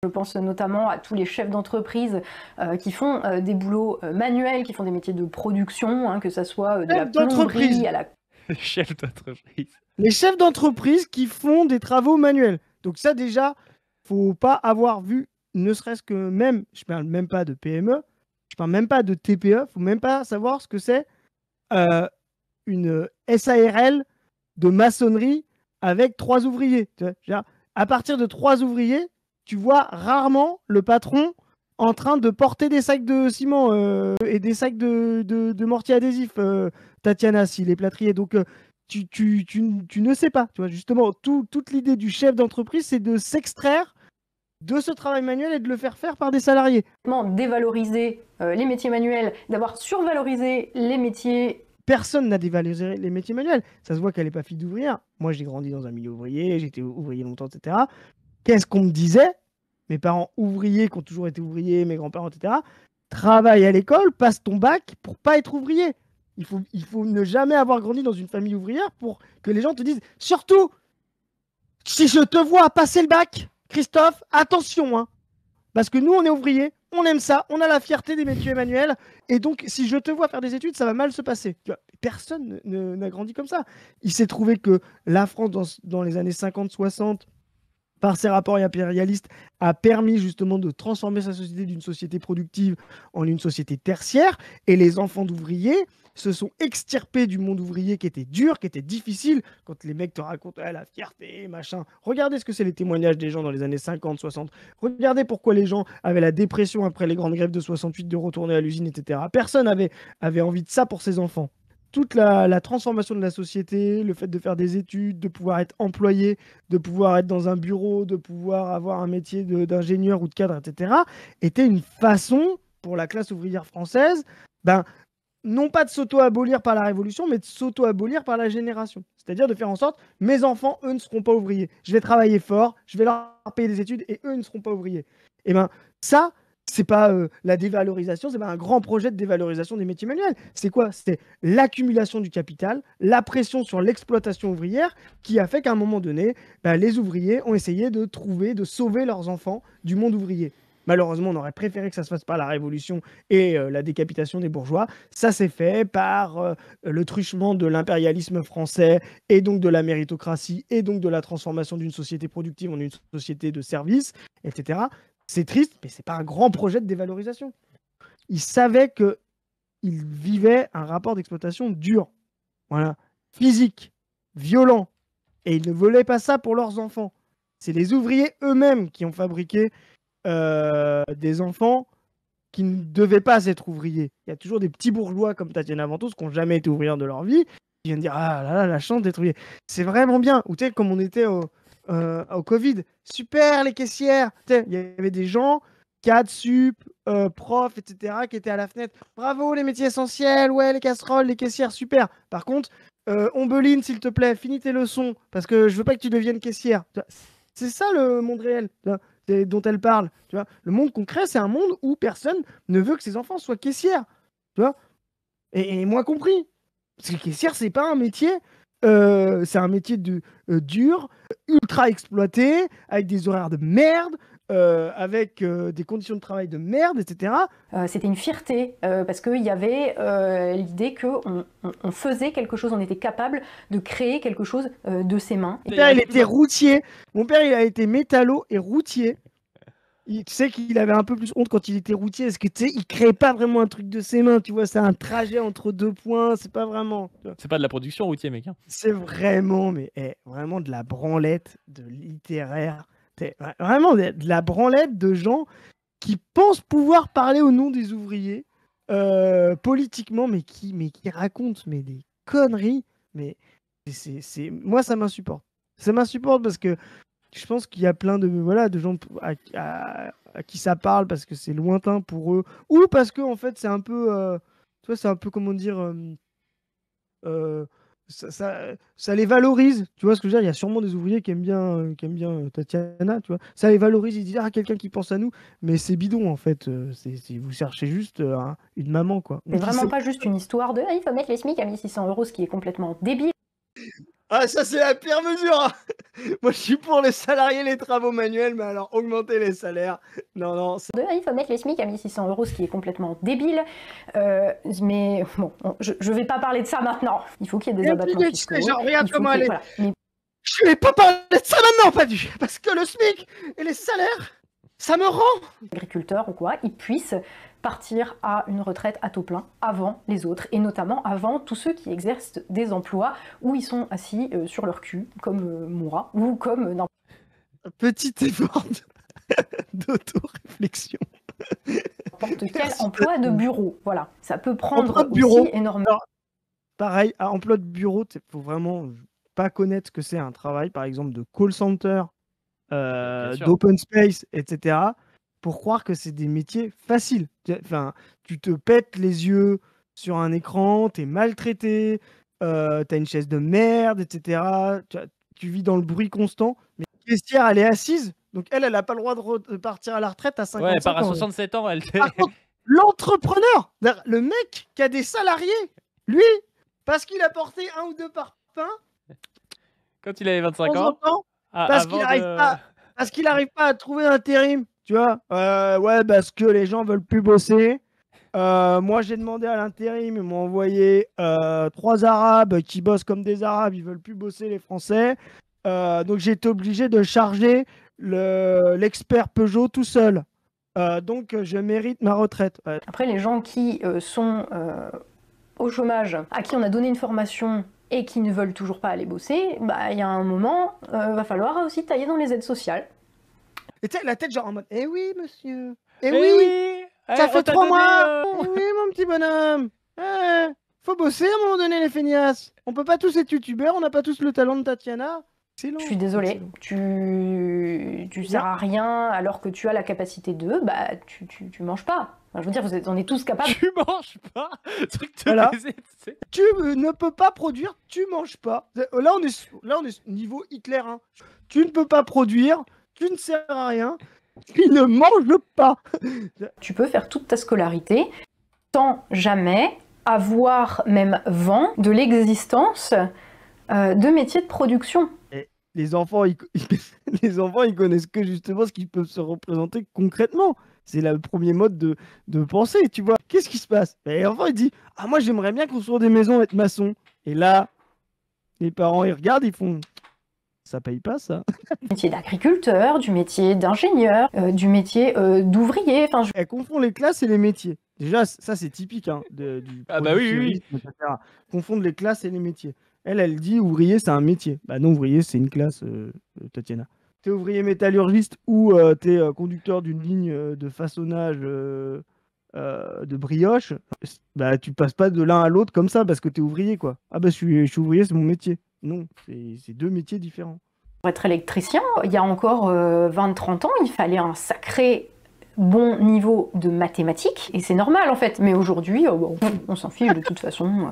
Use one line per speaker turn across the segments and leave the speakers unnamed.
Je pense notamment à tous les chefs d'entreprise qui font des boulots manuels, qui font des métiers de production, hein, que ça soit de la plomberie à la...
Chef d'entreprise.
Les chefs d'entreprise qui font des travaux manuels. Donc ça déjà, faut pas avoir vu, ne serait-ce que même, je parle même pas de PME, je parle même pas de TPE, faut même pas savoir ce que c'est une SARL de maçonnerie avec 3 ouvriers. Tu vois, à partir de 3 ouvriers, tu vois rarement le patron en train de porter des sacs de ciment et des sacs de mortier adhésif, Tatiana, s'il est plâtrier. Donc, tu ne sais pas. Tu vois, justement, toute l'idée du chef d'entreprise, c'est de s'extraire de ce travail manuel et de le faire faire par des salariés.
Dévaloriser les métiers manuels, d'avoir survalorisé les métiers.
Personne n'a dévalorisé les métiers manuels. Ça se voit qu'elle n'est pas fille d'ouvrière. Moi, j'ai grandi dans un milieu ouvrier, j'ai été ouvrier longtemps, etc. Qu'est-ce qu'on me disait? Mes parents ouvriers, qui ont toujours été ouvriers, mes grands-parents, etc. Travaille à l'école, passe ton bac pour pas être ouvrier. Il faut ne jamais avoir grandi dans une famille ouvrière pour que les gens te disent, surtout, si je te vois passer le bac, Christophe, attention, hein, parce que nous, on est ouvriers, on aime ça, on a la fierté des métiers manuels, et donc, si je te vois faire des études, ça va mal se passer. Tu vois, personne n'a grandi comme ça. Il s'est trouvé que la France, dans les années 50-60, par ses rapports impérialistes, a permis justement de transformer sa société d'une société productive en une société tertiaire, et les enfants d'ouvriers se sont extirpés du monde ouvrier qui était dur, qui était difficile. Quand les mecs te racontent la fierté, machin, regardez ce que c'est les témoignages des gens dans les années 50, 60. Regardez pourquoi les gens avaient la dépression après les grandes grèves de 68 de retourner à l'usine, etc. Personne avait envie de ça pour ses enfants. Toute la transformation de la société, le fait de faire des études, de pouvoir être employé, de pouvoir être dans un bureau, de pouvoir avoir un métier d'ingénieur ou de cadre, etc., était une façon pour la classe ouvrière française, non pas de s'auto-abolir par la Révolution, mais de s'auto-abolir par la génération. C'est-à-dire de faire en sorte, mes enfants, eux, ne seront pas ouvriers. Je vais travailler fort, je vais leur payer des études, et eux ne seront pas ouvriers. Et ça, c'est pas la dévalorisation, c'est pas un grand projet de dévalorisation des métiers manuels. C'est quoi? C'est l'accumulation du capital, la pression sur l'exploitation ouvrière qui a fait qu'à un moment donné, les ouvriers ont essayé de sauver leurs enfants du monde ouvrier. Malheureusement, on aurait préféré que ça se fasse par la Révolution et la décapitation des bourgeois. Ça s'est fait par le truchement de l'impérialisme français et donc de la méritocratie et donc de la transformation d'une société productive en une société de services, etc. C'est triste, mais c'est pas un grand projet de dévalorisation. Ils savaient qu'ils vivaient un rapport d'exploitation dur, voilà, physique, violent, et ils ne voulaient pas ça pour leurs enfants. C'est les ouvriers eux-mêmes qui ont fabriqué des enfants qui ne devaient pas être ouvriers. Il y a toujours des petits bourgeois comme Tatiana Ventose qui n'ont jamais été ouvrières de leur vie, qui viennent dire ah là là, la chance d'être ouvrier. C'est vraiment bien. Ou tu sais, comme on était au Covid, super les caissières. Il y avait des gens, cadres, sup, profs, etc., qui étaient à la fenêtre. Bravo les métiers essentiels, ouais, les casseroles, les caissières, super. Par contre, Ombeline, s'il te plaît, finis tes leçons, parce que je veux pas que tu deviennes caissière. C'est ça le monde réel dont elle parle. Tu vois, le monde concret, c'est un monde où personne ne veut que ses enfants soient caissières. Tu vois, et moi compris. Parce que caissière, c'est pas un métier. C'est un métier dur, ultra exploité, avec des horaires de merde, avec des conditions de travail de merde, etc.
C'était une fierté, parce qu'il y avait l'idée qu'on faisait quelque chose, on était capable de créer quelque chose de ses mains.
Mon père, il était routier. Mon père, il a été métallo et routier. Tu sais qu'il avait un peu plus honte quand il était routier, parce que tu sais, il créait pas vraiment un truc de ses mains, tu vois, c'est un trajet entre 2 points, c'est pas vraiment.
C'est pas de la production routier, mec. Hein.
C'est vraiment, mais vraiment de la branlette de littéraire. Vraiment de la branlette de gens qui pensent pouvoir parler au nom des ouvriers politiquement, mais qui racontent des conneries. Mais moi, ça m'insupporte. Ça m'insupporte parce que je pense qu'il y a plein de gens à qui ça parle parce que c'est lointain pour eux, ou parce que en fait c'est un peu, tu vois, c'est un peu comment dire, ça les valorise. Tu vois ce que je veux dire? Il y a sûrement des ouvriers qui aiment bien Tatiana, tu vois. Ça les valorise, ils disent ah quelqu'un qui pense à nous, mais c'est bidon en fait. Vous cherchez juste une maman quoi.
C'est vraiment pas juste une histoire de il faut mettre le SMIC à 1 600 €, ce qui est complètement débile.
Ah, ça, c'est la pire mesure, hein. Moi, je suis pour les salariés, les travaux manuels, mais alors augmenter les salaires, non.
Il faut mettre le SMIC à 1 600 €, ce qui est complètement débile. Mais bon, je vais pas parler de ça maintenant. Il faut qu'il y ait des abattements fiscaux.
Genre, regarde comment elle est.
Voilà. Mais
Je vais pas parler de ça maintenant, pas du. Parce que le SMIC et les salaires, ça me rend.
agriculteurs ou quoi, ils puissent partir à une retraite à taux plein avant les autres, et notamment avant tous ceux qui exercent des emplois où ils sont assis sur leur cul, comme moi, ou comme n'importe
Petit effort d'auto-réflexion.
quel emploi de bureau. Voilà, ça peut prendre
Emploi de bureau.
aussi énormément.
Alors, pareil, à emploi de bureau, il faut vraiment pas connaître ce que c'est un travail, par exemple, de call center,
sûr.
d'open space, etc., pour croire que c'est des métiers faciles. Enfin, tu te pètes les yeux sur un écran, t'es maltraité, t'as une chaise de merde, etc. Tu vis dans le bruit constant. Mais la caissière, elle est assise, donc elle a pas le droit de partir à la retraite à 55 ans.
Ouais, elle part à 67 ans, elle
Par contre, l'entrepreneur, le mec qui a des salariés, lui, parce qu'il a porté 1 ou 2 parpaings,
quand il avait 25
de temps en
ans,
temps,
ah,
parce
avant
qu'il n'arrive
de-
pas, parce qu'il arrive pas à trouver intérim, tu vois. Ouais, parce que les gens veulent plus bosser. Moi, j'ai demandé à l'intérim, ils m'ont envoyé 3 Arabes qui bossent comme des Arabes, ils veulent plus bosser les Français. Donc j'ai été obligé de charger l'expert Peugeot tout seul. Donc je mérite ma retraite. Ouais.
Après, les gens qui sont au chômage, à qui on a donné une formation et qui ne veulent toujours pas aller bosser, bah il y a un moment, va falloir aussi tailler dans les aides sociales.
Et tu sais, la tête genre en mode, eh oui, monsieur. Eh
Eh
oui,
oui,
ça
on
fait
t'a
3
donné,
mois. Eh oui, mon petit bonhomme. Faut bosser à un moment donné, les feignasses. On peut pas tous être youtubeurs, on n'a pas tous le talent de Tatiana. Excellent.
Je suis désolée, tu sers à rien alors que tu as la capacité de, bah tu manges pas. Enfin, je veux dire, on est tous capables.
Tu manges pas. Truc de
Voilà.
baiser, tu sais.
Tu ne peux pas produire, tu manges pas. Là, on est niveau Hitler. Hein. Tu ne peux pas produire, tu ne sers à rien, tu ne manges pas.
Tu peux faire toute ta scolarité sans jamais avoir même vent de l'existence de métiers de production.
Et les enfants, les enfants, ils connaissent que justement ce qu'ils peuvent se représenter concrètement. C'est le premier mode de pensée, tu vois. Qu'est-ce qui se passe? Et l'enfant, il dit, ah, moi, j'aimerais bien construire des maisons, être maçon. Et là, les parents, ils regardent, ils font, ça paye pas, ça.
Du métier d'agriculteur, du métier d'ingénieur, du métier d'ouvrier. Enfin,
Elle confond les classes et les métiers. Déjà, ça, c'est typique hein, du
Ah bah oui,
productionnisme, etc. Confondre les classes et les métiers. Elle dit ouvrier, c'est un métier. Bah non, ouvrier, c'est une classe, Tatiana. T'es ouvrier métallurgiste ou t'es conducteur d'une ligne de façonnage de brioche, bah tu passes pas de l'un à l'autre comme ça parce que t'es ouvrier, quoi. Ah bah je suis ouvrier, c'est mon métier. Non, c'est 2 métiers différents.
pour être électricien, il y a encore 20-30 ans, il fallait un sacré bon niveau de mathématiques, et c'est normal en fait. Mais aujourd'hui, bon, on s'en fiche de toute façon.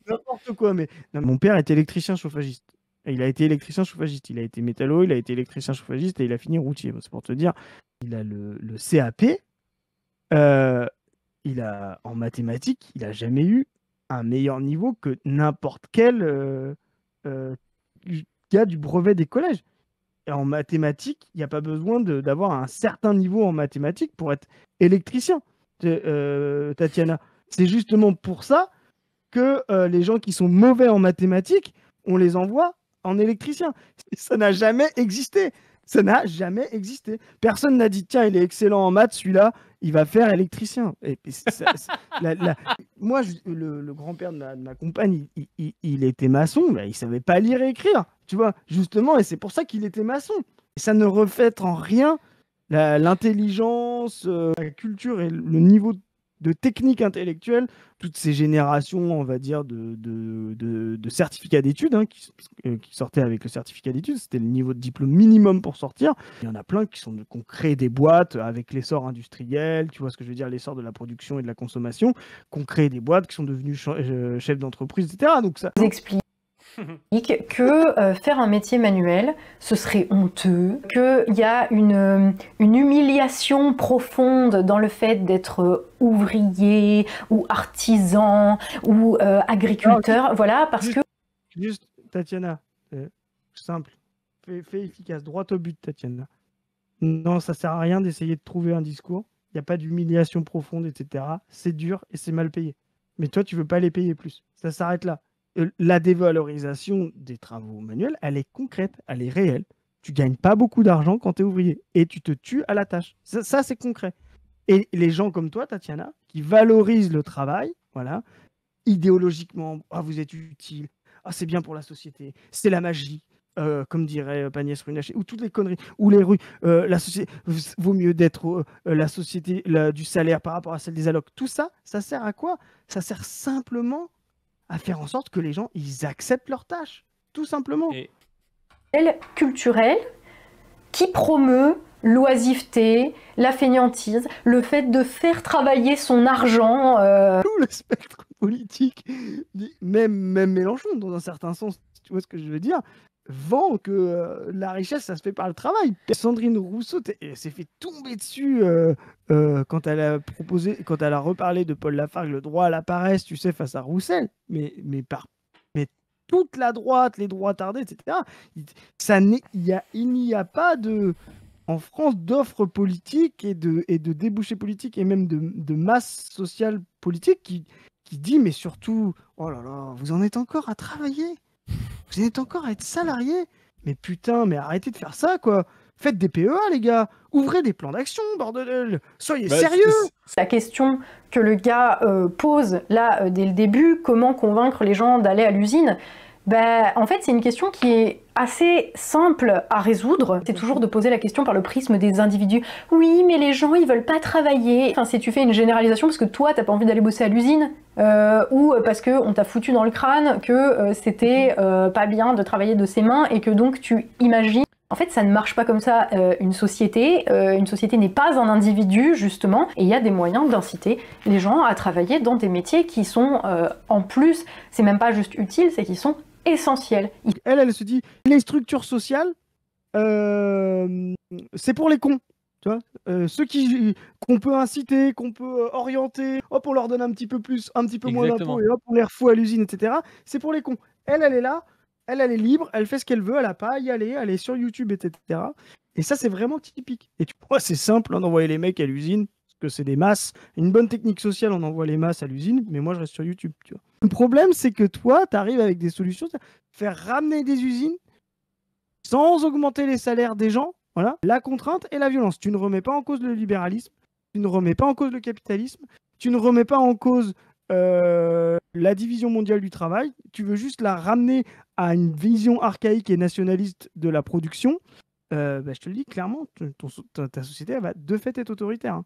N'importe quoi, mais non, mon père est électricien chauffagiste. Et il a été électricien chauffagiste, il a été métallo, il a été électricien chauffagiste et il a fini routier. C'est pour te dire, il a le CAP. Il a en mathématiques, il a jamais eu un meilleur niveau que n'importe quel gars du brevet des collèges. Et en mathématiques, il n'y a pas besoin d'avoir un certain niveau en mathématiques pour être électricien, Tatiana. C'est justement pour ça que les gens qui sont mauvais en mathématiques, on les envoie en électricien. Ça n'a jamais existé. Ça n'a jamais existé. Personne n'a dit, tiens, il est excellent en maths, celui-là, il va faire électricien. Moi, le grand-père de ma compagne, il était maçon, mais il savait pas lire et écrire, tu vois, justement, et c'est pour ça qu'il était maçon. Et ça ne reflète en rien l'intelligence, la culture et le niveau de technique intellectuelle, toutes ces générations, on va dire, de certificats d'études hein, qui sortaient avec le certificat d'études. C'était le niveau de diplôme minimum pour sortir. Il y en a plein qui ont créé des boîtes avec l'essor industriel, tu vois ce que je veux dire, l'essor de la production et de la consommation, qui ont créé des boîtes, qui sont devenus chefs d'entreprise, etc. Donc ça
Explique que faire un métier manuel, ce serait honteux, qu'il y a une humiliation profonde dans le fait d'être ouvrier ou artisan ou agriculteur, voilà, parce que...
Juste, Tatiana, Simple. Fais efficace. Droit au but, Tatiana. Non, ça sert à rien d'essayer de trouver un discours. Il n'y a pas d'humiliation profonde, etc. C'est dur et c'est mal payé. Mais toi, tu veux pas les payer plus. Ça s'arrête là. La dévalorisation des travaux manuels, elle est concrète, elle est réelle. Tu gagnes pas beaucoup d'argent quand tu es ouvrier et tu te tues à la tâche. Ça, c'est concret. Et les gens comme toi, Tatiana, qui valorisent le travail, voilà, idéologiquement, vous êtes utile, c'est bien pour la société, c'est la magie, comme dirait Agnès Runacher, ou toutes les conneries, ou les rues, la société, vaut mieux d'être la société du salaire par rapport à celle des allocs. Tout ça, ça sert à quoi? Ça sert simplement à faire en sorte que les gens, ils acceptent leurs tâches, tout simplement.
Et
Culturel qui promeut l'oisiveté, la fainéantise, le fait de faire travailler son argent.
Tout le spectre politique, même Mélenchon, dans un certain sens, tu vois ce que je veux dire, vend que la richesse, ça se fait par le travail. Sandrine Rousseau s'est fait tomber dessus quand elle a proposé, quand elle a reparlé de Paul Lafargue, le droit à la paresse, tu sais, face à Roussel, mais toute la droite, les droits tardés, etc. Il n'y a pas en France d'offres politiques et de débouchés politiques et même de masse sociale politique qui dit, mais surtout, oh là là, vous en êtes encore à travailler, vous en êtes encore à être salarié, mais putain, mais arrêtez de faire ça, quoi. Faites des PEA, les gars, ouvrez des plans d'action, bordel, soyez sérieux.
La question que le gars pose là dès le début, comment convaincre les gens d'aller à l'usine, en fait, c'est une question qui est assez simple à résoudre. C'est toujours de poser la question par le prisme des individus. Oui, mais les gens, ils veulent pas travailler. Enfin, si tu fais une généralisation parce que toi, t'as pas envie d'aller bosser à l'usine, ou parce qu'on t'a foutu dans le crâne que c'était pas bien de travailler de ses mains et que donc tu imagines. En fait, ça ne marche pas comme ça, une société. Une société n'est pas un individu, justement, et il y a des moyens d'inciter les gens à travailler dans des métiers qui sont, en plus, c'est même pas juste utile, c'est qu'ils sont essentiels.
Elle se dit, les structures sociales, c'est pour les cons. Tu vois, ceux qu'on peut inciter, qu'on peut orienter, hop, on leur donne un petit peu plus, un petit peu moins d'impôts, et hop, on les refout à l'usine, etc. C'est pour les cons. Elle est là. Elle est libre, elle fait ce qu'elle veut, elle n'a pas à y aller, elle est sur YouTube, etc. Et ça, c'est vraiment typique. Et tu vois, c'est simple d'envoyer les mecs à l'usine, parce que c'est des masses. Une bonne technique sociale, on envoie les masses à l'usine, mais moi, je reste sur YouTube. Tu vois. Le problème, c'est que toi, tu arrives avec des solutions, faire ramener des usines sans augmenter les salaires des gens, voilà, la contrainte et la violence. Tu ne remets pas en cause le libéralisme, tu ne remets pas en cause le capitalisme, tu ne remets pas en cause la division mondiale du travail, tu veux juste la ramener à une vision archaïque et nationaliste de la production, je te le dis clairement, ta société elle va de fait être autoritaire. Hein.